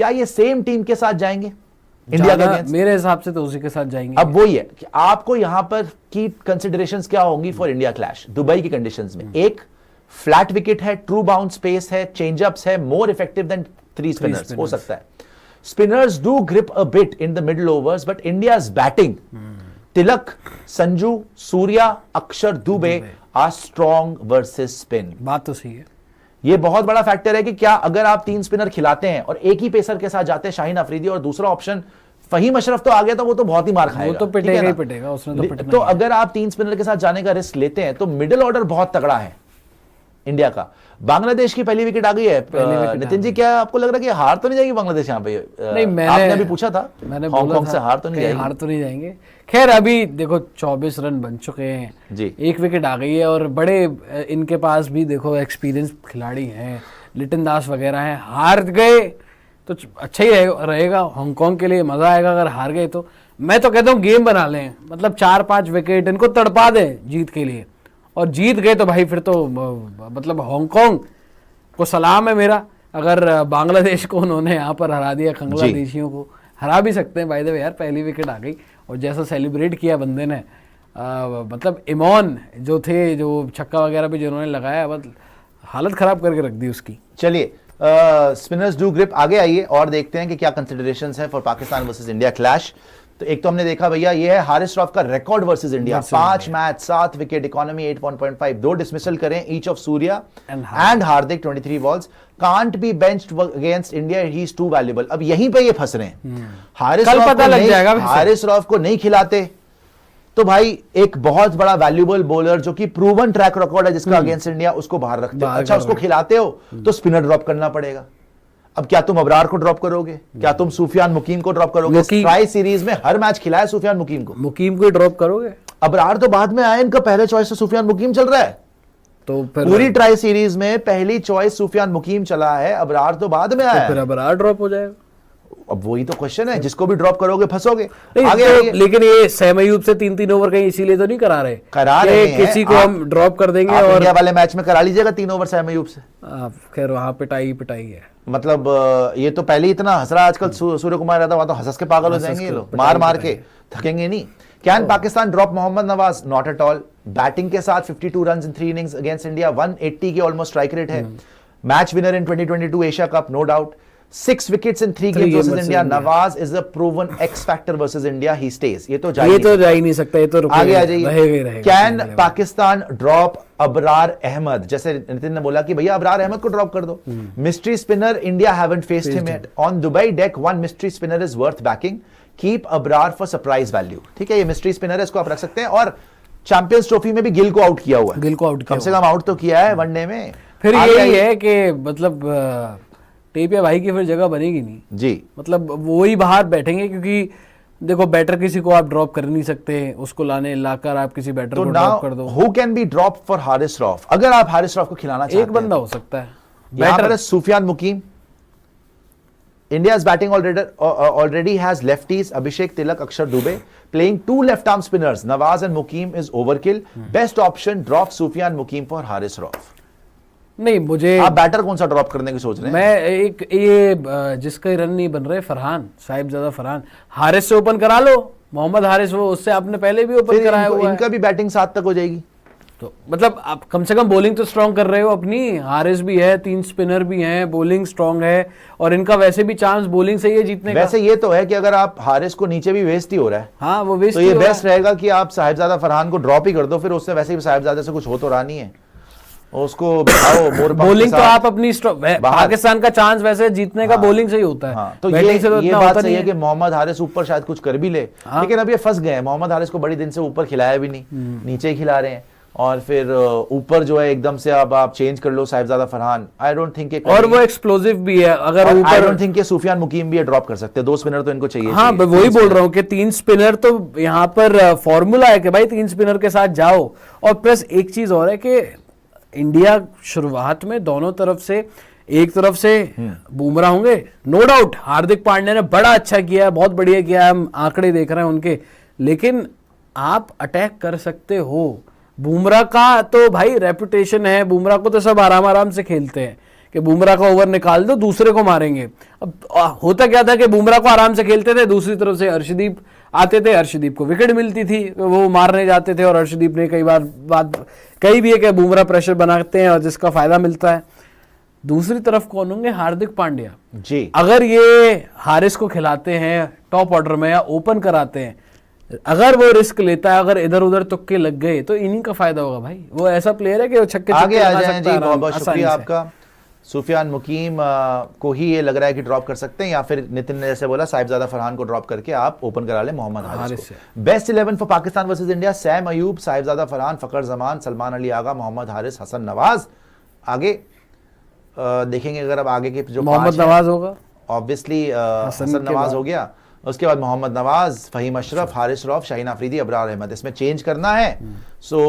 क्या ये same team के साथ जाएंगे इंडिया के अगेंस्ट? मेरे हिसाब से तो उसी के साथ जाएंगे। अब वही है कि आपको यहां पर की कंसिडरेशंस क्या होंगी फॉर इंडिया क्लैश दुबई की कंडीशंस में? एक, फ्लैट विकेट है, ट्रू बाउंड स्पेस है, चेंजअप्स है, more effective than three spinners हो सकता है। Spinners do grip a bit in the middle overs, but India's batting, Tilak, Sanju, Surya, Akshar Dube are strong versus spin. बात तो सही है। ये बहुत बड़ा फैक्टर है कि क्या अगर आप 3 स्पिनर खिलाते हैं और एक ही पेसर के साथ जाते हैं शाहीन अफरीदी, और दूसरा ऑप्शन फहीम अशरफ तो आ गया, तो वो तो बहुत ही मार खाएगा, वो तो पिटेगा ही पिटेगा, उसने तो पिटना तो अगर आप 3 स्पिनर के साथ जाने का रिस्क लेते हैं तो मिडिल ऑर्डर बहुत तगड़ा है इंडिया का। बांग्लादेश की पहली विकेट आ गई है। नितिन जी, क्या आपको लग रहा है कि हार तो नहीं जाएगी बांग्लादेश यहाँ पे? नहीं, आपने अभी पूछा था, मैंने हांगकांग से हार तो नहीं जाएगी? हार तो नहीं जाएंगे। खैर अभी देखो 24 रन बन चुके हैं जी, 1 विकेट आ गई है, और बड़े इनके पास भी देखो एक्सपीरियंस खिलाड़ी हैं, लिटन दास वगैरह हैं। हार गए तो अच्छा ही रहेगा हांगकांग के लिए, मजा आएगा। अगर हार गए तो मैं तो कहता हूँ गेम बना लें, मतलब 4-5 विकेट इनको तड़पा दें जीत के लिए, और जीत गए तो भाई फिर तो मतलब हांगकांग को सलाम है मेरा। अगर बांग्लादेश को उन्होंने यहाँ पर हरा दिया, बांग्लादेशियों को हरा भी सकते हैं बाय द वे यार, पहली विकेट आ गई। और जैसा सेलिब्रेट किया बंदे ने, मतलब इमोन जो थे, जो छक्का वगैरह भी जिन्होंने लगाया, मतलब हालत खराब करके रख दी उसकी। चलिए स्पिनर्स डू ग्रिप, आगे आइए और देखते हैं कि क्या कंसिडरेशंस हैं for Pakistan versus India clash. तो एक तो हमने देखा भैया, ये है हारिस रऊफ का record versus India, 5 match 7 wicket, economy 8.5, 2 dismissal करें each of Surya and Hardik, 23 balls, can't be benched against India, he is too valuable. अब यहीं पे ये फंस रहे हैं। हारिस रऊफ को नहीं खिलाते तो भाई एक बहुत बड़ा वैल्यूएबल बॉलर जो कि प्रूवन ट्रैक रिकॉर्ड है जिसका अगेंस्ट इंडिया, उसको बाहर रखते हो। अच्छा, उसको खिलाते हो तो स्पिनर ड्रॉप करना पड़ेगा। अब क्या तुम अबरार को ड्रॉप करोगे? क्या तुम सुफियान मुकीम को ड्रॉप करोगे? ट्राई सीरीज में हर मैच खिलाया सुफियान मुकीम को ड्रॉप करोगे? अबरार तो बाद में आए, इनका पहले चॉइस से सुफियान मुकीम चल रहा है। तो फिर पूरी ट्राई सीरीज में पहली चॉइस सुफियान मुकीम चला है, अबरार तो बाद में आया। फिर अबरार ड्रॉप हो जाएगा। अब वही तो क्वेश्चन है, जिसको भी ड्रॉप करोगे फंसोगे। आगे तो, लेकिन ये सैम अयूब से 3-3 ओवर कहीं इसीलिए तो नहीं करा रहे किसी को हम ड्रॉप कर देंगे, और इंडिया वाले मैच में करा लीजिएगा 3 ओवर सैम अयूब से। खैर वहां पिटाई है, मतलब ये तो पहले ही इतना हंस रहा, आजकल सूर्य कुमार रहता, वहां तो हंस के पागल हो जाएंगे ये लोग, मार के थकेंगे नहीं। Can Pakistan drop Mohammad Nawaz? Not at all. Batting के साथ 52 run in 3 innings against India, 180 की ऑलमोस्ट स्ट्राइक रेट है। Match winner in 2022 Asia cup, no doubt. 6 wickets in 3 games versus India. Nawaz is a proven x factor versus India, he stage. ये तो जा ही नहीं सकता, ये तो आगे आ जाइए। Can Pakistan drop Abrar Ahmed? जैसे नितिन ने बोला कि भैया अबरार अहमद को ड्रॉप कर दो, mystery spinner India haven't faced him yet, on Dubai deck one mystery spinner is worth banking, keep Abrar for surprise value. ठीक है, ये मिस्ट्री स्पिनर है, इसको आप रख सकते हैं। और चैंपियंस ट्रॉफी में भी गिल को आउट किया हुआ है, कम से कम आउट तो किया है वनडे में। फिर यही है कि मतलब टेपिया भाई की फिर जगह बनेगी नहीं जी, मतलब वो ही बाहर बैठेंगे, क्योंकि देखो बैटर किसी को आप ड्रॉप कर नहीं सकते, उसको लाकर आप किसी बैटर को ड्रॉप कर दो। Who can be drop for Haris Rauf? अगर आप हारिस रऊफ को खिलाना चाहते हैं, एक बंदा हो सकता है batter, Sufiyan Mukim. India's batting already has lefties Abhishek, Tilak, Akshar Dubey playing 2 left-arm spinners. Nawaz and Mukeem is overkill. Best option, drop Sufyan Mukeem for Haris Rauf. नहीं, मुझे आप बैटर कौन सा ड्रॉप करने की सोच रहे हैं? मैं एक ये जिसका रन नहीं बन रहे, फरहान साहिबजादा फरहान, हारिस से ओपन करा लो, मोहम्मद हारिस, वो उससे आपने पहले भी ओपन कराया हुआ है। इनका भी बैटिंग 7 तक हो जाएगी, तो मतलब आप कम से कम बॉलिंग तो स्ट्रांग कर रहे हो अपनी। हारिस भी है, 3 स्पिनर भी हैं, बॉलिंग स्ट्रांग है, और इनका वैसे भी चांस बॉलिंग से ही है जीतने का। वैसे ये तो है कि अगर आप हारिस को नीचे भी वेस्ट ही हो रहा है, हाँ वो वेस्ट, तो ये बेस्ट रहेगा कि आप साहिबजादा फरहान को ड्रॉप ही कर दो, फिर उससे वैसे भी साहिबजादा से कुछ हो तो रहा नहीं है, उसको बिठाओ। बॉलिंग तो आप अपनी पाकिस्तान का चांस वैसे जीतने का बॉलिंग से ही होता है। हाँ, तो ये बात सही है कि मोहम्मद हारिस ऊपर शायद कुछ कर भी ले, लेकिन अब ये फंस गए हैं। मोहम्मद हारिस को बड़ी दिन से ऊपर खिलाया भी नहीं, नीचे ही खिला रहे हैं, और फिर ऊपर जो है एकदम से अब आप चेंज कर लो Sahibzada Farhan. I don't think, और वो एक्सप्लोसिव भी है, अगर ऊपर आई डोंट थिंक कि सुफियान मुकीम भी ड्रॉप कर सकते हैं। 2 स्पिनर तो इनको चाहिए। हाँ, वही बोल रहा हूँ कि 3 स्पिनर तो यहाँ पर फॉर्मूला है कि भाई 3 स्पिनर के साथ जाओ। और प्लस एक चीज और है कि इंडिया शुरुआत में दोनों तरफ से, एक तरफ से बुमराह होंगे, नो डाउट हार्दिक पांड्या ने बड़ा अच्छा किया है, बहुत बढ़िया किया है, हम आंकड़े देख रहे हैं उनके, लेकिन आप अटैक कर सकते हो। बुमराह का तो भाई रेपुटेशन है, बुमराह को तो सब आराम से खेलते हैं कि बुमराह का ओवर निकाल दो, दूसरे को मारेंगे। अब होता क्या था कि बुमराह को आराम से खेलते थे, दूसरी तरफ से अर्शदीप आते थे, अर्शदीप को विकेट मिलती थी, वो मारने जाते थे, और अर्शदीप ने कई बार बात कही भी है कि बुमराह प्रेशर बनाते हैं और जिसका फायदा मिलता है। दूसरी तरफ कौन होंगे? हार्दिक पांड्या जी। अगर ये हारिस को खिलाते हैं टॉप ऑर्डर में या ओपन कराते हैं, अगर वो रिस्क लेता है, अगर इधर उधर तुक्के लग गए तो इन्हीं का फायदा होगा भाई। वो ऐसा प्लेयर है कि वो छक्के आगे आ लगा जाएं सकता जी। है बहुत बहुत आसानी शुक्रिया से। आपका। सुफियान मुकीम को ही ये लग रहा है कि ड्रॉप कर सकते हैं, या फिर नितिन ने जैसे बोला साहिबजादा फरहान को ड्रॉप करके आप ओपन करा ले मोहम्मद हारिस को। Best 11 for Pakistan versus India: Saim Ayub, Sahibzada Farhan, Fakhar Zaman, Salman Ali Agha, Mohammad Haris, Hasan Nawaz. आगे देखेंगे अगर अब आगे के जो मोहम्मद नवाज होगा, ऑब्वियसली हसन नवाज हो गया, उसके बाद मोहम्मद नवाज, फहीम अशरफ, हारिस रौफ, शाहीन अफरीदी, अबरार अहमद। इसमें चेंज करना है। सो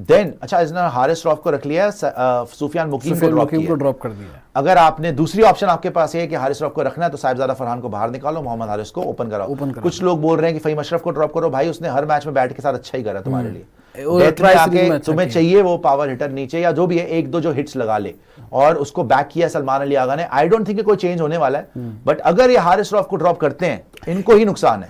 देन अच्छा, इसने हारिस रौफ को रख लिया, सुफियान मुकीम को ड्रॉप कर दिया। अगर आपने दूसरी ऑप्शन आपके पास है कि हारिस रौफ को रखना है तो साहिबजादा फरहान को बाहर निकालो, मोहम्मद हारिस को ओपन कराओ। कुछ लोग बोल रहे हैं कि फहीम अशरफ को ड्रॉप करो, भाई उसने हर मैच में बैट के साथ अच्छा ही करा तुम्हारे लिए। तुम्हें चाहिए वो पावर हिटर नीचे या जो भी है, एक दो जो हिट्स लगा ले, और उसको बैक किया सलमान अली आगा ने। आई डोंट थिंक कोई चेंज होने वाला है, बट अगर ये हारिस रौफ को ड्रॉप करते हैं इनको ही नुकसान है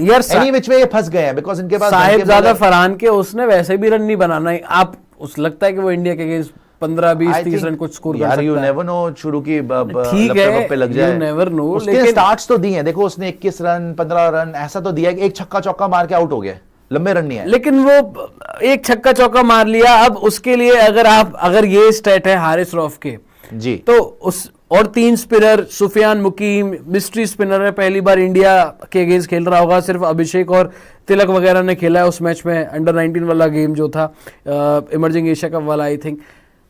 यार। एनी विच वे ये फंस गए हैं, बिकॉज़ इनके पास साहिबजादा फरहान के उसने वैसे भी रन नहीं बनाना है। आप उस लगता है कि वो इंडिया के अगेंस्ट 15-20-30 रन कुछ स्कोर कर सकता है। यू नेवर नो, शुरू की ठीक है, पे लग जाए, यू नेवर नो, उसके स्टार्ट्स तो दिए हैं। देखो उसने 21 रन 15 रन ऐसा तो दिया है, एक छक्का चौका मार के आउट हो गया, लंबे रन नहीं है, लेकिन वो एक छक्का चौका मार लिया। अब उसके लिए अगर ये स्टेट है हारिस रौफ के जी, तो उस और 3 स्पिनर, सुफियान मुकीम मिस्ट्री स्पिनर है, पहली बार इंडिया के अगेंस्ट खेल रहा होगा, सिर्फ अभिषेक और तिलक वगैरह ने खेला है उस मैच में, अंडर 19 वाला गेम जो था, इमर्जिंग एशिया कप वाला, आई थिंक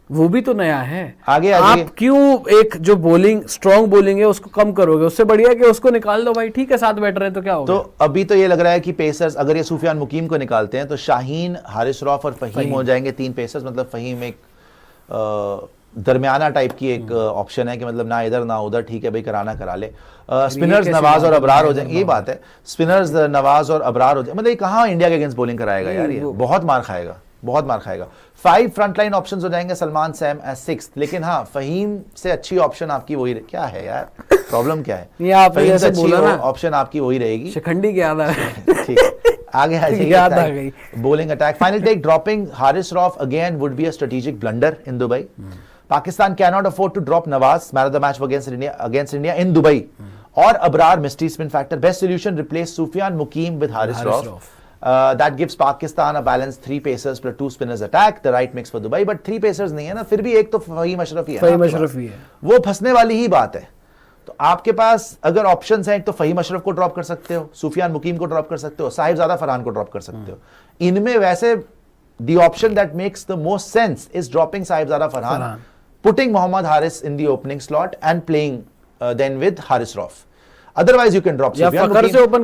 वो भी तो नया है। आगे आप क्यों एक जो बॉलिंग स्ट्रॉन्ग बॉलिंग है उसको कम करोगे? उससे बढ़िया कि उसको निकाल दो भाई, ठीक है 7 बैटर है तो क्या होगा। तो अभी तो ये लग रहा है कि पेसर्स अगर ये सुफियान मुकीम को निकालते हैं तो शाहीन, हारिस रौफ और फहीम हो जाएंगे 3 पेसर्स। मतलब फहीम एक दरमियाना टाइप की एक ऑप्शन है कि मतलब ना इधर ना उधर, ठीक है भाई कराना करा ले। स्पिनर्स नवाज और अबरार हो जाएंगे, ये बात है, स्पिनर्स नवाज और अबरार हो जाए। मतलब ये कहाँ इंडिया के अगेंस्ट बॉलिंग कराएगा यार, ये बहुत मार खाएगा, बहुत मार खाएगा। 5 फ्रंटलाइन ऑप्शंस हो जाएंगे, सलमान, सैम एज 6th। लेकिन हाँ, फहीम से अच्छी ऑप्शन आपकी वही क्या है यार, प्रॉब्लम क्या है? ये आप ऐसे बोला ना, ऑप्शन आपकी वही रहेगी। शिखंडी की याद आ ठीक है, आगे आ जाइए। Bowling attack, final take, dropping Haris Rauf again would be a strategic blunder in Dubai. Pakistan cannot afford to drop Nawaz, man of the match against India in Dubai, or Abrar, mystery spin factor. Best solution: replace Sufyan Mukim with Haris Rauf. That gives Pakistan a balanced 3 pacers plus 2 spinners attack. The right mix for Dubai, but 3 pacers नहीं है ना, फिर भी एक तो फहीम अशरफ ही है। फहीम अशरफ ही है, वो फंसने वाली ही बात है। तो आपके पास अगर ऑप्शंस हैं, तो फहीम अशरफ को ड्रॉप कर सकते हो, सुफियान मुकीम को ड्रॉप कर सकते हो, साहिबजादा फरहान को ड्रॉप कर सकते हो। इनमें वैसे the option that makes the most sense is dropping Sahibzada Farhan, putting Mohammad Haris in the opening slot and playing then with Haris Rauf. Otherwise you can drop Sufyan Mukim.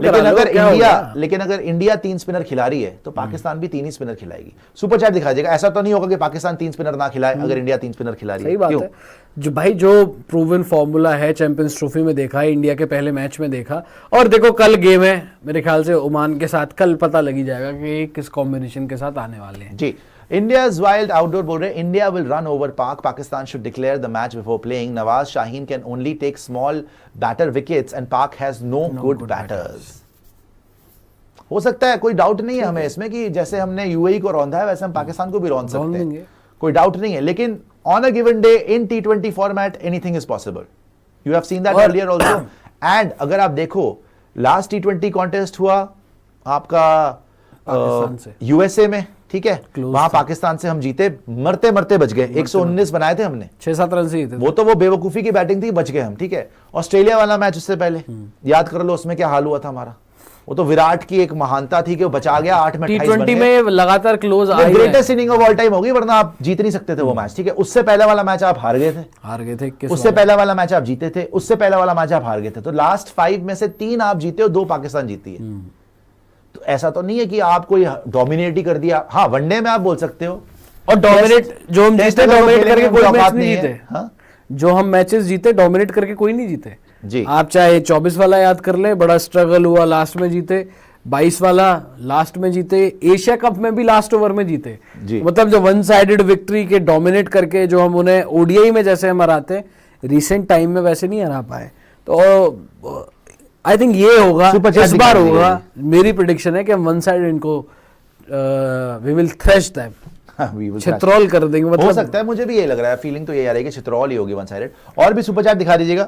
लेकिन अगर India 3 spinner खिला रही है तो पाकिस्तान भी 3 ही spinner खिलाएगी। Super chat दिखा देगा, ऐसा तो नहीं होगा कि पाकिस्तान 3 स्पिनर ना खिलाए अगर इंडिया 3 स्पिनर खिला रही है। सही बात है। जो भाई जो प्रूवन फॉर्मूला है, चैंपियंस ट्रॉफी में देखा है, इंडिया के पहले मैच में देखा, और देखो कल गेम है मेरे ख्याल से ओमान के साथ, कल पता लगी जाएगा कि किस कॉम्बिनेशन के साथ आने वाले हैं। जी, India's wild outdoor बोल रहे, India will run over Pak. Pakistan should declare the match before playing. Nawaz Shaheen can only take small batter wickets and Pak has no good batters. हो सकता है, कोई डाउट नहीं है हमें इसमें कि जैसे हमने यूएई को रौंदा है वैसे हम पाकिस्तान को भी रौंद सकते हैं, कोई डाउट नहीं है। लेकिन on a given day in T20 format anything is possible. You have seen that earlier also. And अगर आप देखो लास्ट T20 कॉन्टेस्ट हुआ आपका यूएसए में, ठीक है, वहां पाकिस्तान से हम जीते, मरते मरते बच गए। 119 बनाए थे हमने, 6-7 रन से जीते। वो तो वो बेवकूफी की बैटिंग थी, बच गए हम, ठीक है। ऑस्ट्रेलिया वाला मैच उससे पहले याद कर लो, उसमें क्या हाल हुआ था हमारा। वो तो विराट की एक महानता थी कि वो बचा गया, 8 में 28 T20 में लगातार क्लोज आई है, greatest inning of all time होगी, वरना आप जीत नहीं सकते थे वो मैच, ठीक है। उससे पहले वाला मैच आप हार गए थे, उससे पहले वाला मैच आप जीते थे, उससे पहले वाला मैच आप हार गए थे। तो लास्ट 5 में से 3 आप जीते हो, 2 पाकिस्तान जीती है। तो ऐसा तो नहीं है कि आप कोई डोमिनेट ही कर दिया। हाँ, वनडे में आप बोल सकते हो, और डोमिनेट जो हम जीते, डोमिनेट करके कोई मैच नहीं जीते। हाँ, जो हम मैचेस जीते डोमिनेट करके कोई नहीं जीते जी। आप चाहे 24 वाला याद कर ले, बड़ा स्ट्रगल हुआ, लास्ट में जीते। 22 वाला लास्ट में जीते, एशिया कप में भी लास्ट ओवर में जीते जी। मतलब जो वन साइडेड विक्ट्री के डोमिनेट करके जो हम उन्हें ओडीआई में जैसे हम हराते रिसेंट टाइम में वैसे नहीं हरा पाए। तो आई थिंक ये होगा इस बार होगा, मेरी प्रेडिक्शन है कि हम वन साइड इनको वी विल थ्रेश देम, छित्रौल कर देंगे। मतलब हो सकता है, मुझे भी ये लग रहा है, फीलिंग तो ये आ रही है कि छित्रौल ही होगी वन साइडेड। और भी सुपर चैट दिखा दीजिएगा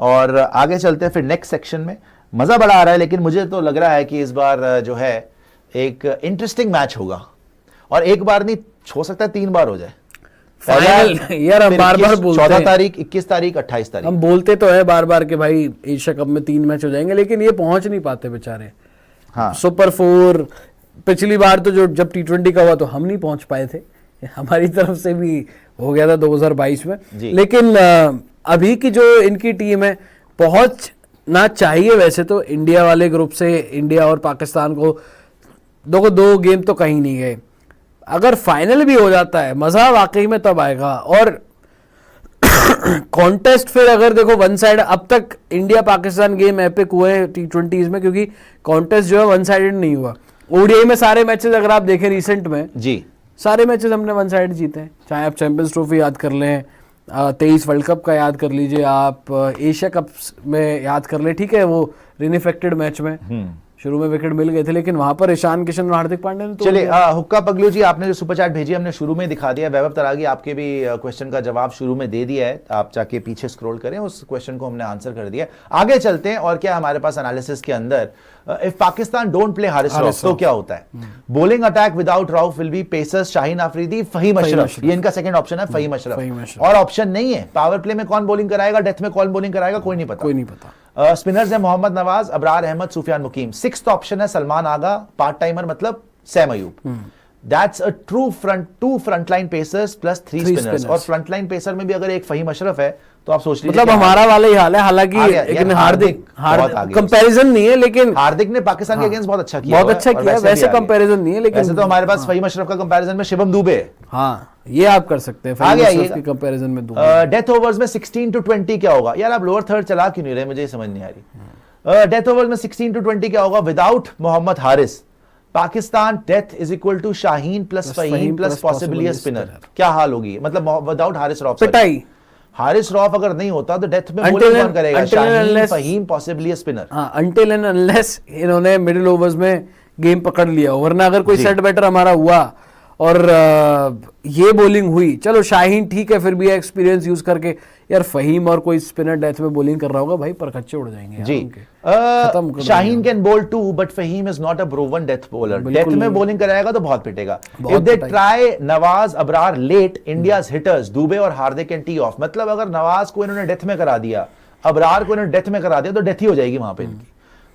और आगे चलते हैं फिर नेक्स्ट सेक्शन में। मजा बड़ा आ रहा है, लेकिन मुझे तो लग रहा है कि इस बार जो है एक इंटरेस्टिंग मैच होगा, और एक बार नहीं हो सकता है 3 बार हो जाए फाइनल। यार हम बार बार बोलते हैं 14 तारीख, 21 तारीख, 28 तारीख, हम बोलते तो है बार बार कि भाई एशिया कप में 3 मैच हो जाएंगे, लेकिन ये पहुंच नहीं पाते बेचारे। हाँ सुपर 4 पिछली बार तो जो जब T20 का हुआ तो हम नहीं पहुंच पाए थे, हमारी तरफ से भी हो गया था 2022 में। लेकिन अभी की जो इनकी टीम है पहुंचना चाहिए वैसे तो इंडिया वाले ग्रुप से, इंडिया और पाकिस्तान को देखो 2 गेम तो कहीं नहीं गए, अगर फाइनल भी हो जाता है मजा वाकई में तब आएगा। और कॉन्टेस्ट फिर अगर देखो वन साइड, अब तक इंडिया पाकिस्तान गेम एपिक हुए हैं T20s में, क्योंकि कॉन्टेस्ट जो है वन साइडेड नहीं हुआ। ओडीआई में सारे मैचेस अगर आप देखें रिसेंट में जी, सारे मैचेस हमने वन साइड जीते हैं, चाहे आप चैंपियंस ट्रॉफी याद कर लें, 23 वर्ल्ड कप का याद कर लीजिए, आप एशिया कप में याद कर लें, ठीक है वो रिनफेक्टेड मैच में शुरू में विकेट मिल गए थे, लेकिन वहां पर ईशान किशन और हार्दिक पांड्या ने तो चलिए हुक्का पगलू जी, आपने जो सुपर चैट भेजी हमने शुरू में दिखा दिया। वैभव तरागी आपके भी क्वेश्चन का जवाब शुरू में दे दिया है, आप जाके पीछे स्क्रॉल करें, उस क्वेश्चन को हमने आंसर कर दिया। आगे चलते हैं, और क्या हमारे पास एनालिसिस के अंदर, if Pakistan don't play Haris Rauf तो क्या होता है? Bowling attack without Rauf will be pacers Shaheen Afridi, Faheem Ashraf, ये इनका सेकंड ऑप्शन है, फहीम अशरफ। और ऑप्शन नहीं है पावर प्ले में कौन बॉलिंग कराएगा, डेथ में कौन बॉलिंग कराएगा, कोई नहीं पता। स्पिनर्स है मोहम्मद नवाज, अबरार अहमद, सुफियान मुकीम। सिक्स्थ ऑप्शन है सलमान आगा, पार्ट टाइमर मतलब Saim Ayub. That's a two frontline pacers plus 3 spinners. और फ्रंटलाइन पेसर में भी अगर एक फहीम अशरफ है तो आप सोच लीजिए, मतलब हमारा वाला ही हाल है। हालांकि लेकिन हार्दिक कंपैरिजन नहीं है, लेकिन हार्दिक ने पाकिस्तान के अगेंस्ट बहुत अच्छा किया, वैसे कंपैरिजन नहीं है, लेकिन वैसे तो हमारे पास फहीम अशरफ का कंपैरिजन में शिवम दुबे है। हाँ ये आप कर सकते हैं, आगे आइएगा कंपैरिजन में। डेथ ओवर्स में 16 to 20 क्या होगा? यार आप लोअर थर्ड चला क्यों नहीं रहे, मुझे समझ नहीं आ रही। डेथ ओवर्स में 16 to 20 क्या होगा without Mohammad Haris? Pakistan death is equal to Shaheen plus Faheem plus possibly spinner. क्या हाल होगी, मतलब विदाउट हारिस रऊफ? पिटाई। हारिस रऊफ अगर नहीं होता तो डेथ में बॉलिंग कौन करेगा? Shaheen, Faheem, possibly spinner. Until and unless इन्होंने मिडिल ओवर्स में गेम पकड़ लिया, वरना अगर कोई सेट बैटर हमारा हुआ और ये बॉलिंग हुई, चलो शाहीन ठीक है फिर भी एक्सपीरियंस यूज करके, यार फहीम और कोई स्पिनर डेथ में बॉलिंग कर रहा होगा भाई, परखच्चे उड़ जाएंगे जी। Shaheen can bowl too but Fahim is not a proven death bowler. Death में बॉलिंग कराएगा तो बहुत पिटेगा। If they try Nawaz Abrar late, India's hitters Dube और हार्दिक कैन टी ऑफ। मतलब अगर नवाज को इन्होंने डेथ में करा दिया, अबरार को इन्होंने डेथ में करा दिया, तो डेथ ही हो जाएगी वहां पे इनकी।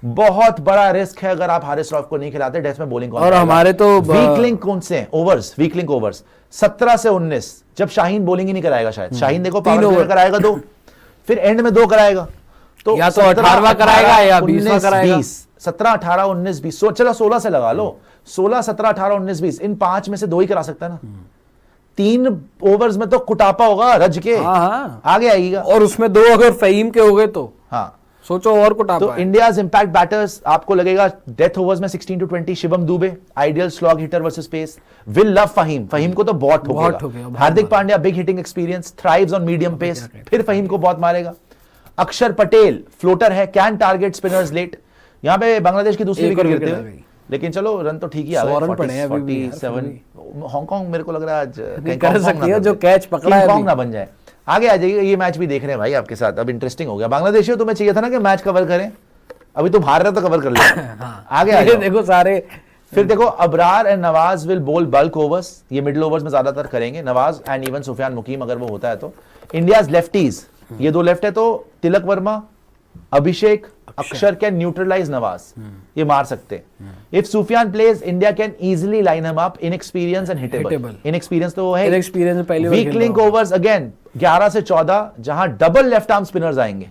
बहुत बड़ा रिस्क है अगर आप हारिस रऊफ को नहीं खिलाते, डेथ में बॉलिंग कौन और हमारे तो वीक लिंक कौन से ओवर्स, वीक लिंक ओवर्स 17 से 19, जब शाहीन बॉलिंग ही नहीं कराएगा शायद। शाहीन देखो पावर प्ले में कराएगा 2, फिर एंड में 2 कराएगा, तो या तो 18वां कराएगा या 20वां कराएगा। 17, 18, 19, 20, चलो 16 से लगा लो, 16, 17, 18, 19, 20, इन 5 में से 2 ही करा सकता है ना। 3 ओवर्स में तो कुटापा होगा रज के। आगे आएगा, और उसमें 2 अगर फहीम के हो गए तो हाँ सोचो और कुटापा। तो इंडियाज इंपैक्ट बैटर्स आपको लगेगा डेथ ओवर्स में 16 to 20 Shivam Dube, ideal slog hitter versus pace, will love Fahim, Fahim को तो बहुत ठोकेगा। Hardik Pandya big hitting experience, thrives on medium pace, फिर फहीम को बहुत मारेगा। अक्षर पटेल फ्लोटर है, कैन टारगेट स्पिनर्स लेट। यहां पे बांग्लादेश की दूसरी विकेट गिरते हुए, लेकिन चलो रन तो ठीक ही आ गए, 47। हांगकांग मेरे को लग रहा है आज कर सकती है, जो कैच पकड़ा है ना बन जाए। आगे आ जाइए, ये मैच भी देख रहे हैं भाई आपके साथ, अब इंटरेस्टिंग हो गया। बांग्लादेशियों तुम्हें चाहिए था ना कि मैच कवर करें, अभी तुम हार रहे तो कवर कर लिया। आगे आ देखो सारे, फिर देखो अबरार एंड नवाज विल बोल बल्क ओवर्स, ये मिडिल ओवर्स में ज्यादातर करेंगे नवाज एंड इवन सुफियान मुकीम अगर वो होता है तो। इंडियाज लेफ्टीज, ये 2 लेफ्ट है तो तिलक वर्मा, अभिषेक, अक्षर कैन न्यूट्रलाइज नवाज, ये मार सकते। If Sufiyan plays India can easily line him up, inexperience and hittable. Inexperience तो वो है, इनएक्सपीरियंस पहले वीक लिंक ओवर्स अगेन 11 से 14 जहां डबल लेफ्ट आर्म स्पिनर्स आएंगे,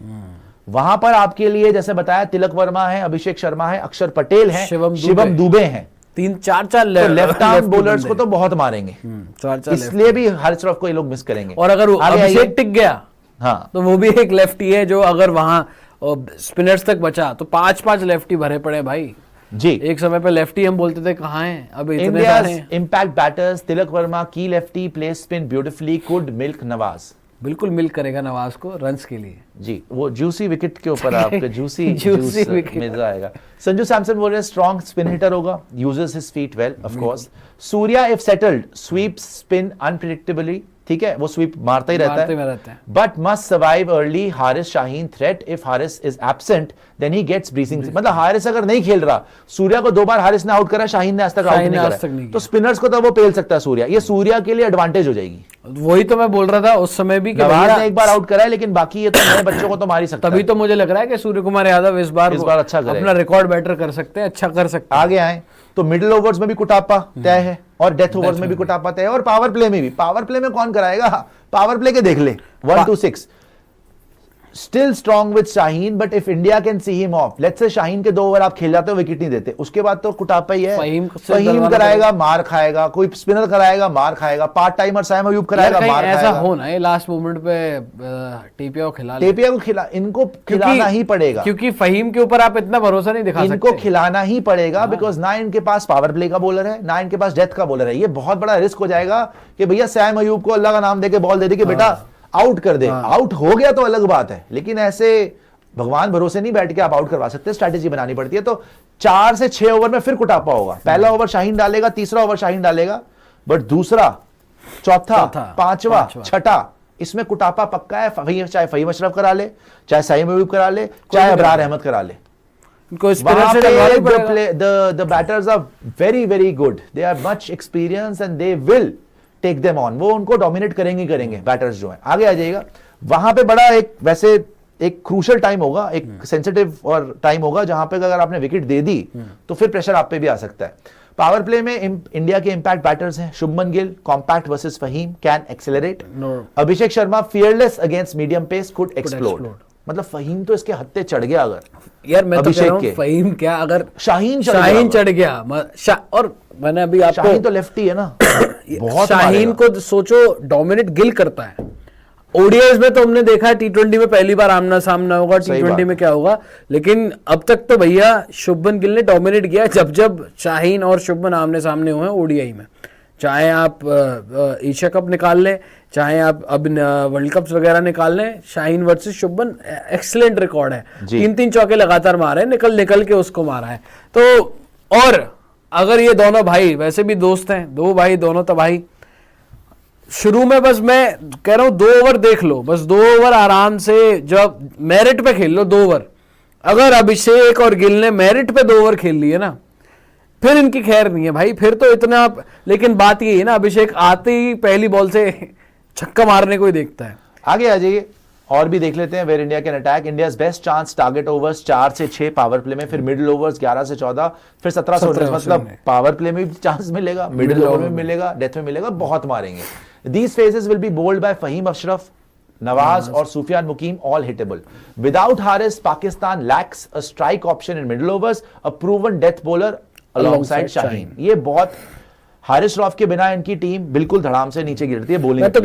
वहां पर आपके लिए जैसे बताया तिलक वर्मा है, अभिषेक शर्मा है, अक्षर पटेल है, शिवम दुबे हैं। 3-4 लेफ्ट आर्म बॉलर्स को तो बहुत मारेंगे, इसलिए भी हारिस रऊफ को ये लोग मिस करेंगे। और अगर अभिषेक टिक गया हाँ तो वो भी एक लेफ्टी है जो अगर वहां स्पिनर्स तक बचा तो 5-5 लेफ्टी भरे पड़े भाई। जी। एक समय पे लेफ्टी हम बोलते थे कहाँ हैं, अब इतने सारे इंडियाज हैं। इंपैक्ट बैटर्स तिलक वर्मा की lefty place spin beautifully could milk Nawaz. बिल्कुल मिल्क करेगा नवाज को रन्स के लिए। जी, वो जूसी विकेट के ऊपर आपके जूसी Juicy जूस wicket। मजा आएगा। संजू सैमसन बोल रहे हैं स्ट्रॉन्ग स्पिन हिटर होगा, uses his feet well of course. Surya if settled sweep spin unpredictably, ठीक है, वो स्वीप मारता ही मारते में रहता रहता है, है। But must survive early. Haris Shaheen threat if Haris is absent then he gets breezing. मतलब हारिस अगर नहीं खेल रहा, सूर्या को 2 बार हारिस ने आउट करा, शाहीन ने आज तक आउट शाहीन नहीं ने आज तक करा, नहीं तो स्पिनर्स को तो वो पेल सकता है सूर्या। ये सूर्या के लिए एडवांटेज हो जाएगी। वही तो मैं बोल रहा था उस समय भी कि नवाज भैया, ने एक बार आउट करा है, लेकिन बाकी ये तो नए बच्चों को तो मार ही सकता तभी है। तो मुझे लग रहा है कि सूर्य कुमार यादव इस बार अच्छा करेगा। अपना रिकॉर्ड बेटर कर सकते हैं, अच्छा कर सकते हैं। आगे आए तो मिडिल ओवर्स में भी कुटापा तय है और डेथ ओवर्स में भी कुटापा तय है और पावर प्ले में भी। पावर प्ले में कौन कराएगा? पावर प्ले के देख ले 1 to 6 still strong with Shaheen, but if India can see him of, let's say Shaheen के 2 ओवर आप खेल जाते हो, विकेट नहीं देते, उसके बाद तो कुटापा ही है। फहीम कराएगा मार खाएगा, कोई स्पिनर कराएगा मार खाएगा, पार्ट टाइमर साइम अयूब कराएगा मार खाएगा। ऐसा हो ना ये लास्ट मोमेंट पे टीपिया को इनको खिलाना ही पड़ेगा, क्योंकि फहीम के ऊपर आप इतना भरोसा नहीं दिखा सकते। इनको खिलाना ही पड़ेगा, बिकॉज ना इनके पास पावर प्ले का बॉलर है, ना इनके पास डेथ का बॉलर है। ये बहुत बड़ा रिस्क हो जाएगा कि भैया सैम अयूब को अल्लाह का नाम देके बॉल दे दी कि बेटा आउट कर दे। आउट हो गया तो अलग बात है, लेकिन ऐसे भगवान भरोसे नहीं बैठ के आप आउट करवा सकते, स्ट्रैटेजी बनानी पड़ती है। तो 4 से 6 ओवर में फिर कुटापा होगा। पहला ओवर शाहीन डालेगा, तीसरा ओवर शाहीन डालेगा, बट दूसरा, चौथा, पांचवा, छठा, इसमें कुटापा पक्का है। चाहे फहीम अशरफ करा ले, चाहे साइम अयूब करा ले, चाहे अबरार अहमद करा ले, the batters are very very good, they are much experienced and they will take them on। वो उनको डोमिनेट करेंगे बैटर्स जो हैं। आगे आ जाइएगा, वहां पे बड़ा एक वैसे एक क्रूशल टाइम होगा, एक सेंसिटिव और टाइम होगा जहां पे अगर आपने विकेट दे दी तो फिर प्रेशर आप पे भी आ सकता है। पावर प्ले में इंडिया के इंपैक्ट बैटर्स हैं Shubman Gill, compact versus Faheem, can accelerate. Abhishek Sharma fearless against medium pace, could explode. मतलब फहीम तो इसके हत्ते चढ़ गया। अगर यार मैं तो कह रहा हूं फहीम क्या, अगर शाहीन चढ़ गया और मैंने अभी आपको, शाहीन तो लेफ्टी है ना बहुत शाहीन को सोचो डोमिनेट गिल करता है। ओडीआईज में तो हमने देखा है, टी20 में पहली बार आमना सामना होगा, टी20 में क्या होगा, लेकिन अब तक तो भैया शुभमन गिल ने डोमिनेट किया जब जब शाहीन और शुभमन आमने सामने हुए हैं ओडीआई में। चाहे आप एशिया कप निकाल लें, चाहे आप अब वर्ल्ड कप्स वगैरह निकाल लें, Shaheen versus Shubman excellent record है। 3-3 चौके लगातार मारे, निकल के उसको मारा है। तो और अगर ये दोनों भाई वैसे भी दोस्त हैं, 2 भाई दोनों तो भाई, शुरू में बस मैं कह रहा हूं 2 ओवर देख लो, बस 2 ओवर आराम से जब मेरिट पे खेल लो 2 ओवर। अगर अभिषेक और गिल ने मेरिट पे 2 ओवर खेल लिए ना, फिर इनकी खैर नहीं है भाई, फिर तो इतना। लेकिन बात ये है ना, अभिषेक आते ही पहली बॉल से छक्का मारने को ही देखता है। आगे आ जाइए और भी देख लेते हैं। Where India can attack, India's best chance target overs 4 से 6 पावर प्ले में, फिर मिडिल ओवर्स 11 से 14, फिर 17 से 19। मतलब पावर प्ले में भी चांस मिलेगा, मिडिल ओवर में मिलेगा, डेथ में मिलेगा, बहुत मारेंगे। These phases will be bowled by Fahim Ashraf, Nawaz और Sufiyan Muqeem, all hittable. Without Haris Pakistan lacks a strike option in middle overs, a proven death bowler alongside Shaheen. ये बहुत, हारिस रौफ के बिना इनकी टीम बिल्कुल धड़ाम से नीचे गिरती है बोलिंग। मैं तो